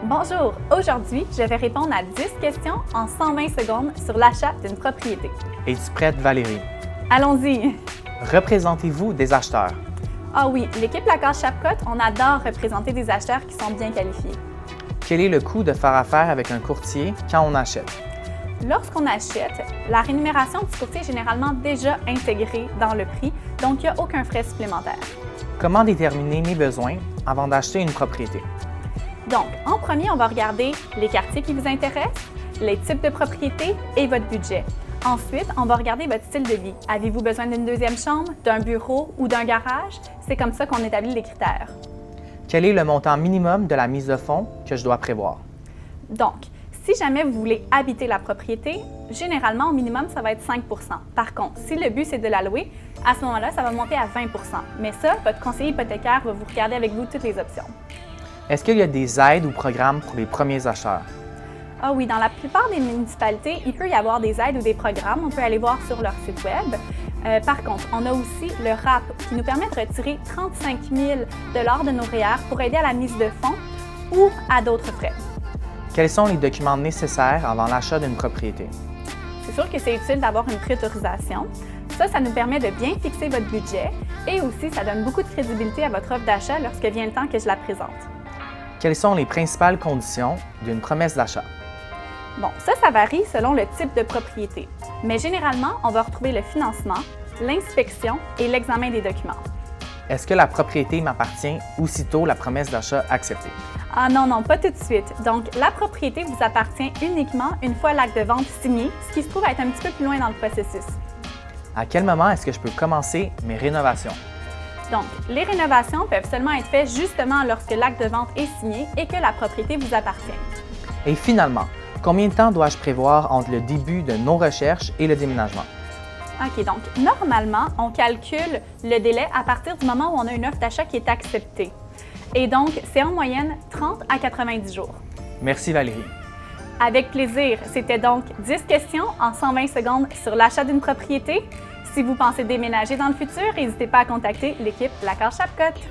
Bonjour, aujourd'hui, je vais répondre à 10 questions en 120 secondes sur l'achat d'une propriété. Es-tu prête, Valérie? Allons-y! Représentez-vous des acheteurs? Ah oui, l'équipe Lacasse Chapcotte, on adore représenter des acheteurs qui sont bien qualifiés. Quel est le coût de faire affaire avec un courtier quand on achète? Lorsqu'on achète, la rémunération du courtier est généralement déjà intégrée dans le prix, donc il n'y a aucun frais supplémentaire. Comment déterminer mes besoins avant d'acheter une propriété? Donc, en premier, on va regarder les quartiers qui vous intéressent, les types de propriétés et votre budget. Ensuite, on va regarder votre style de vie. Avez-vous besoin d'une deuxième chambre, d'un bureau ou d'un garage? C'est comme ça qu'on établit les critères. Quel est le montant minimum de la mise de fonds que je dois prévoir? Donc, si jamais vous voulez habiter la propriété, généralement, au minimum, ça va être 5 %. Par contre, si le but, c'est de la louer, à ce moment-là, ça va monter à 20 %. Mais ça, votre conseiller hypothécaire va vous regarder avec vous toutes les options. Est-ce qu'il y a des aides ou programmes pour les premiers acheteurs? Ah oui, dans la plupart des municipalités, il peut y avoir des aides ou des programmes. On peut aller voir sur leur site web. Par contre, on a aussi le RAP qui nous permet de retirer 35 000 $ de nos REER pour aider à la mise de fonds ou à d'autres frais. Quels sont les documents nécessaires avant l'achat d'une propriété? C'est sûr que c'est utile d'avoir une préautorisation. Ça nous permet de bien fixer votre budget et aussi ça donne beaucoup de crédibilité à votre offre d'achat lorsque vient le temps que je la présente. Quelles sont les principales conditions d'une promesse d'achat? Bon, ça varie selon le type de propriété. Mais généralement, on va retrouver le financement, l'inspection et l'examen des documents. Est-ce que la propriété m'appartient aussitôt la promesse d'achat acceptée? Ah non, pas tout de suite. Donc, la propriété vous appartient uniquement une fois l'acte de vente signé, ce qui se trouve être un petit peu plus loin dans le processus. À quel moment est-ce que je peux commencer mes rénovations? Donc, les rénovations peuvent seulement être faites justement lorsque l'acte de vente est signé et que la propriété vous appartient. Et finalement, combien de temps dois-je prévoir entre le début de nos recherches et le déménagement? OK, donc normalement, on calcule le délai à partir du moment où on a une offre d'achat qui est acceptée. Et donc, c'est en moyenne 30 à 90 jours. Merci Valérie. Avec plaisir. C'était donc 10 questions en 120 secondes sur l'achat d'une propriété. Si vous pensez déménager dans le futur, n'hésitez pas à contacter l'équipe Lacasse Chapcotte.